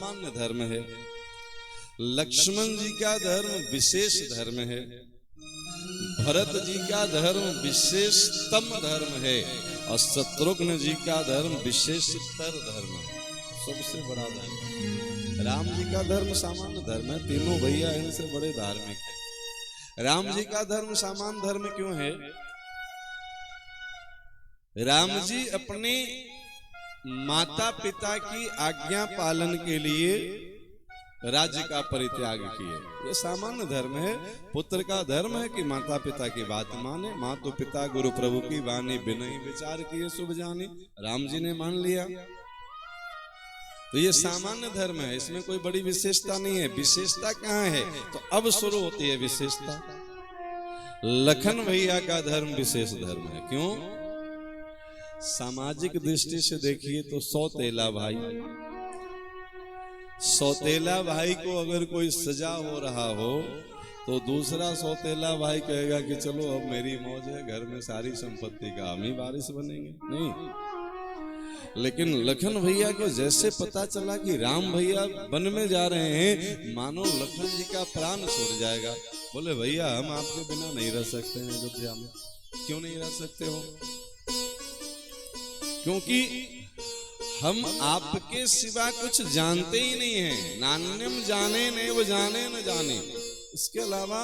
सामान्य धर्म है, लक्ष्मण जी का धर्म विशेष धर्म है, भरत जी का धर्म विशेषतम धर्म है और शत्रुघ्न जी का धर्म विशेषतर धर्म है, सबसे बड़ा धर्म। राम जी का धर्म सामान्य धर्म है, तीनों भैया इनसे बड़े धार्मिक है। राम जी का धर्म सामान्य धर्म क्यों है? राम जी अपने माता पिता की आज्ञा पालन के लिए राज्य का परित्याग किए, ये सामान्य धर्म है। पुत्र का धर्म है कि माता पिता की बात माने, मातो पिता गुरु प्रभु की वाणी बिनहि विचार किए शुभ जाने। राम जी ने मान लिया, तो ये सामान्य धर्म है, इसमें कोई बड़ी विशेषता नहीं है। विशेषता कहाँ है? तो अब शुरू होती है विशेषता। लखन भैया का धर्म विशेष धर्म है। क्यों? सामाजिक दृष्टि से देखिए तो सौतेला भाई, सौतेला भाई को अगर कोई सजा हो रहा हो तो दूसरा सौतेला भाई कहेगा कि चलो अब मेरी मौज है, घर में सारी संपत्ति का हम ही वारिस बनेंगे। नहीं, लेकिन लखन भैया को जैसे पता चला कि राम भैया वन में जा रहे हैं, मानो लखन जी का प्राण छूट जाएगा। बोले भैया हम आपके बिना नहीं रह सकते हैं अयोध्या में। क्यों नहीं रह सकते हो? क्योंकि हम आपके सिवा कुछ जानते ही नहीं हैं। नान्यम जाने ने वो जाने न जाने। इसके अलावा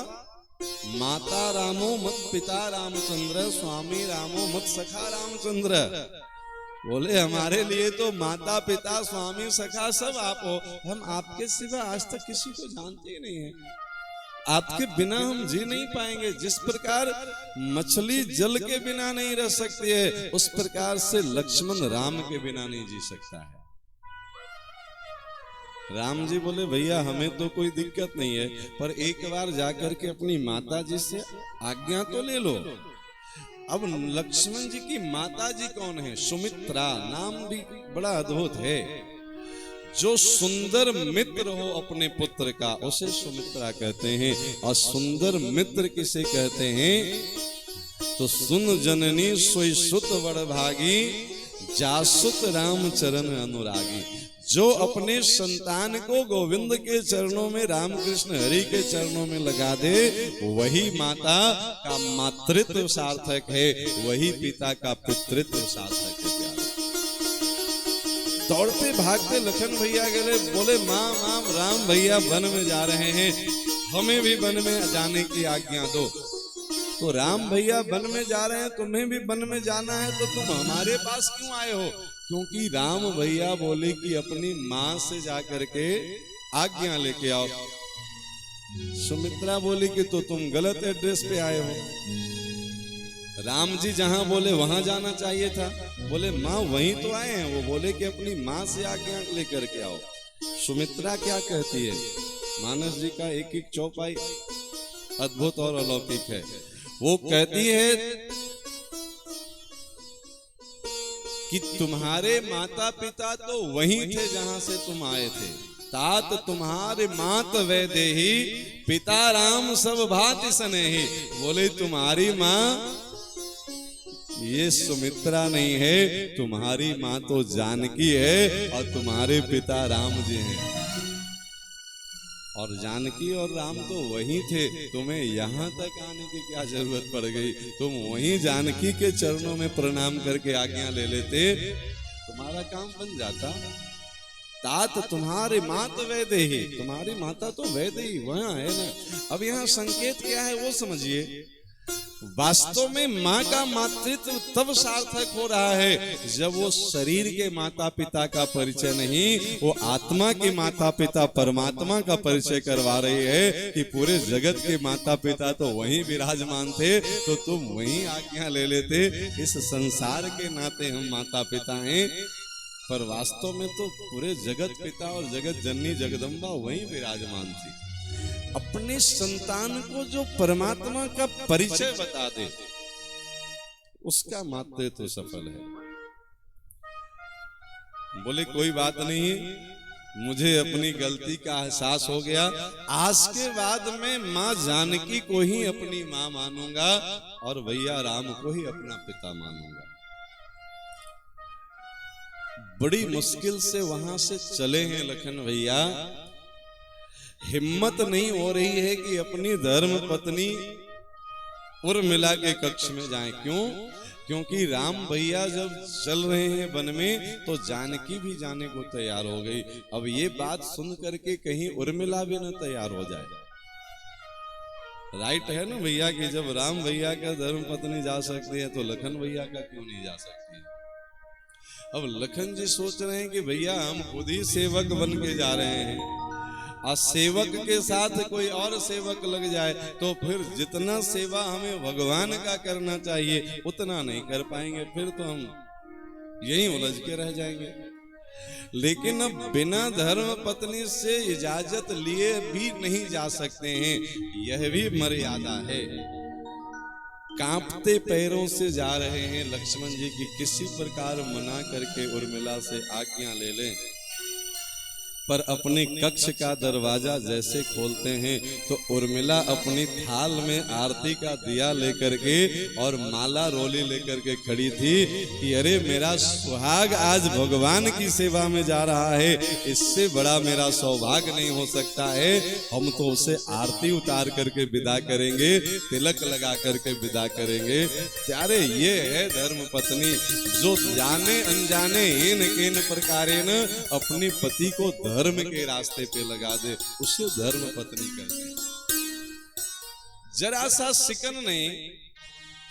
माता रामो मत पिता रामचंद्र, स्वामी रामो मत सखा रामचंद्र। बोले हमारे लिए तो माता पिता स्वामी सखा सब आप हो, हम आपके सिवा आज तक किसी को जानते ही नहीं है। आपके बिना हम जी नहीं पाएंगे। जिस प्रकार मछली जल के बिना नहीं रह सकती है, उस प्रकार से लक्ष्मण राम के बिना नहीं जी सकता है। राम जी बोले भैया हमें तो कोई दिक्कत नहीं है, पर एक बार जाकर के अपनी माता जी से आज्ञा तो ले लो। अब लक्ष्मण जी की माता जी कौन है? सुमित्रा। नाम भी बड़ा अद्भुत है। जो सुंदर मित्र हो अपने पुत्र का, उसे सुमित्रा कहते हैं। और सुंदर मित्र किसे कहते हैं? तो सुन जननी सोई सुत बड़भागी, जासुत राम चरण अनुरागी। जो अपने संतान को गोविंद के चरणों में, राम कृष्ण हरि के चरणों में लगा दे, वही माता का मातृत्व सार्थक है, वही पिता का पितृत्व सार्थक है। दौड़ते भागते लखन भैया गए, बोले माँ राम भैया वन में जा रहे हैं, हमें भी वन में जाने की आज्ञा दो। तो राम भैया वन में जा रहे हैं, तुम्हें भी वन में जाना है, तो तुम हमारे पास क्यों आए हो? क्योंकि राम भैया बोले कि अपनी माँ से जाकर के आज्ञा लेके आओ। सुमित्रा बोली कि तो तुम गलत एड्रेस पे आए हो। राम जी जहां बोले वहां जाना चाहिए था। बोले माँ वहीं तो आए हैं। वो बोले कि अपनी माँ से आज्ञा लेकर के आओ। सुमित्रा क्या कहती है? मानस जी का एक एक चौपाई अद्भुत और अलौकिक है। वो कहती है कि तुम्हारे माता पिता तो वहीं थे जहां से तुम आए थे। तात तुम्हारे मात वैदेही, पिता राम सब भांति स्नेही। बोले तुम्हारी माँ ये सुमित्रा नहीं है, तुम्हारी माँ तो जानकी है और तुम्हारे पिता राम जी हैं। और जानकी और राम तो वहीं थे, तुम्हें यहाँ तक आने की क्या जरूरत पड़ गई? तुम वहीं जानकी के चरणों में प्रणाम करके आज्ञा ले लेते, तुम्हारा काम बन जाता। तात तुम्हारे मात वैदेही, तुम्हारी माता तो वैदेही वहां है ना। अब यहाँ संकेत क्या है वो समझिए। वास्तव में माँ का मातृत्व तब सार्थक हो रहा है जब वो शरीर के माता पिता का परिचय नहीं, वो आत्मा के माता पिता परमात्मा का परिचय करवा रही है कि पूरे जगत के माता पिता तो वहीं विराजमान थे, तो तुम वहीं आज्ञा ले लेते। इस संसार के नाते हम माता पिता हैं, पर वास्तव में तो पूरे जगत पिता और जगत जननी जगदम्बा वहीं विराजमान थी। अपने संतान को जो परमात्मा का परिचय बता दे, उसका मातृत्व तो सफल है। बोले कोई बात नहीं, मुझे अपनी गलती का एहसास हो गया। आज के बाद मैं माँ जानकी को ही अपनी माँ मानूंगा और भैया राम को ही अपना पिता मानूंगा। बड़ी मुश्किल से वहां से चले हैं लखन भैया। हिम्मत नहीं हो रही है कि अपनी धर्म पत्नी उर्मिला के कक्ष में जाएं। क्यों? क्योंकि राम भैया जब चल रहे हैं वन में तो जानकी भी जाने को तैयार हो गई। अब ये बात सुन करके कहीं उर्मिला भी न तैयार हो जाए। राइट है ना भैया कि जब राम भैया का धर्म पत्नी जा सकती है तो लखन भैया का क्यों नहीं जा सकती है? अब लखन जी सोच रहे हैं कि भैया हम खुद ही सेवक बन के जा रहे हैं और सेवक के साथ कोई और सेवक लग जाए तो फिर जितना सेवा हमें भगवान का करना चाहिए उतना नहीं कर पाएंगे, फिर तो हम यहीं उलझ के रह जाएंगे। लेकिन अब बिना धर्म पत्नी से इजाजत लिए भी नहीं जा सकते हैं, यह भी मर्यादा है। कांपते पैरों से जा रहे हैं लक्ष्मण जी की किसी प्रकार मना करके उर्मिला से आज्ञा ले लें, पर अपने कक्ष का दरवाजा जैसे खोलते हैं तो उर्मिला अपनी थाल में आरती का दिया लेकर के और माला रोली लेकर के खड़ी थी कि अरे मेरा सुहाग आज भगवान की सेवा में जा रहा है, इससे बड़ा मेरा सौभाग्य नहीं हो सकता है। हम तो उसे आरती उतार करके विदा करेंगे, तिलक लगा करके विदा करेंगे। प्यारे, ये है धर्म पत्नी जो जाने अनजाने इन किन प्रकारेण अपने पति को धर्म के रास्ते पे लगा दे, उसे धर्म पत्नी कहते हैं। जरा सा सिकन नहीं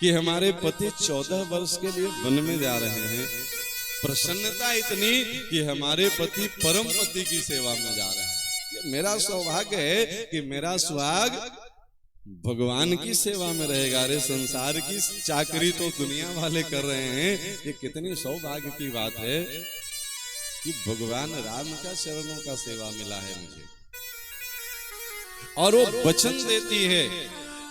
कि हमारे पति 14 वर्ष के लिए वन में जा रहे हैं, प्रसन्नता इतनी कि हमारे पति परम पति की सेवा में जा रहे हैं। ये मेरा सौभाग्य है कि मेरा सुहाग भगवान की सेवा में रहेगा। अरे संसार की चाकरी तो दुनिया वाले कर रहे हैं, ये कितनी सौभाग्य की बात है कि भगवान राम का चरणों का सेवा मिला है मुझे। और वो वचन देती है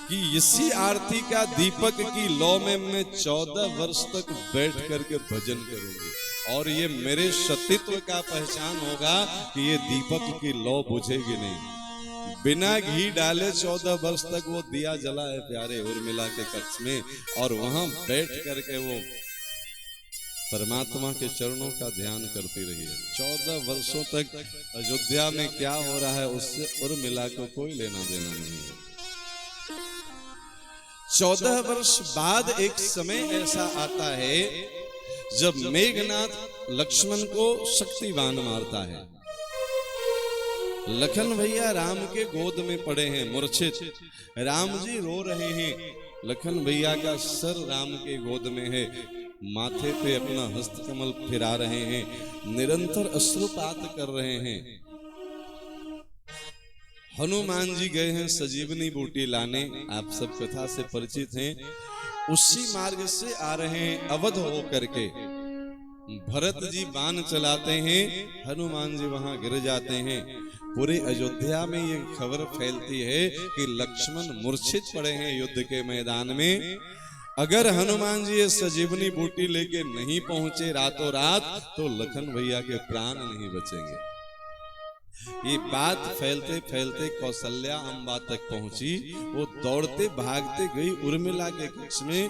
कि इसी आरती का दीपक की लौ में मैं 14 वर्ष तक बैठ करके भजन करूंगी और ये मेरे सतीत्व का पहचान होगा कि ये दीपक की लौ बुझेगी नहीं। बिना घी डाले 14 वर्ष तक वो दिया जला है प्यारे उर्मिला के कक्ष में, और वहां बैठ करके वो परमात्मा के चरणों का ध्यान करती रही है। 14 वर्षों तक अयोध्या में क्या हो रहा है उससे उर्मिला को कोई लेना देना नहीं है। 14 वर्ष बाद एक समय ऐसा आता है जब मेघनाथ लक्ष्मण को शक्तिबाण मारता है। लखन भैया राम के गोद में पड़े हैं मूर्छित, राम जी रो रहे हैं। लखन भैया का सर राम के गोद में है, माथे पे अपना हस्त कमल फिरा रहे हैं, निरंतर अश्रुपात कर रहे हैं। हनुमान जी गए हैं सजीवनी बूटी लाने, आप सब कथा से परिचित हैं। उसी मार्ग से आ रहे हैं अवध हो करके। भरत जी बाण चलाते हैं, हनुमान जी वहां गिर जाते हैं। पूरे अयोध्या में ये खबर फैलती है कि लक्ष्मण मूर्छित पड़े हैं युद्ध के मैदान में। अगर हनुमान जी ये सजीवनी बूटी लेके नहीं पहुंचे रातों रात तो लखन भैया के प्राण नहीं बचेंगे। ये बात फैलते फैलते कौशल्या अम्बा तक पहुंची। वो दौड़ते भागते गई उर्मिला के कक्ष में।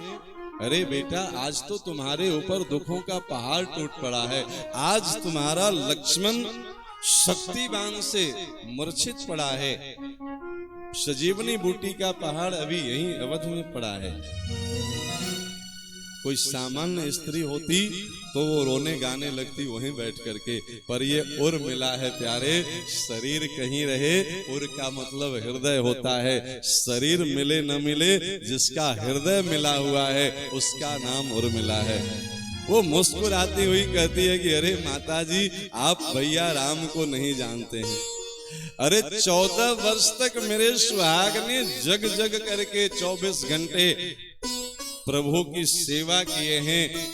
अरे बेटा, आज तो तुम्हारे ऊपर दुखों का पहाड़ टूट पड़ा है। आज तुम्हारा लक्ष्मण शक्तिबाण से मूर्छित पड़ा है। सजीवनी बूटी का पहाड़ अभी यहीं अवध में पड़ा है। कोई सामान्य स्त्री होती तो वो रोने गाने लगती वहीं बैठ करके, पर ये उर्मिला है प्यारे। शरीर कहीं रहे, उर का मतलब हृदय होता है। शरीर मिले न मिले, जिसका हृदय मिला हुआ है उसका नाम उर्मिला है। वो मुस्कुराती हुई कहती है कि अरे माताजी, आप भैया राम को नहीं जानते हैं। अरे 14 वर्ष तक मेरे सुहाग ने जग जग करके 24 घंटे प्रभु की सेवा किए हैं।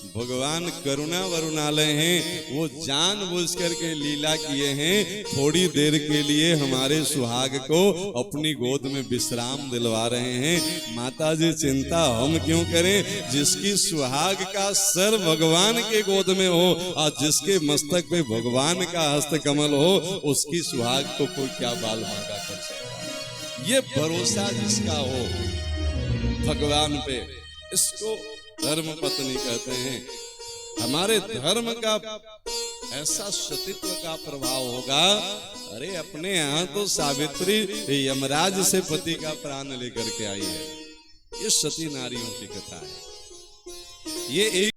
भगवान करुणा वरुणालय हैं, वो जानबूझ करके लीला किए हैं। थोड़ी देर के लिए हमारे सुहाग को अपनी गोद में विश्राम दिलवा रहे हैं। माताजी चिंता हम क्यों करें? जिसकी सुहाग का सर भगवान के गोद में हो और जिसके मस्तक पे भगवान का हस्त कमल हो, उसकी सुहाग को कोई क्या बाल भागा कर सकता है? ये भरोसा जिसका हो भगवान पे, इसको धर्म पत्नी कहते हैं। हमारे धर्म का ऐसा सतीत्व का प्रभाव होगा। अरे अपने यहाँ तो सावित्री यमराज से पति का प्राण लेकर के आई है। ये सती नारियों की कथा है। ये एक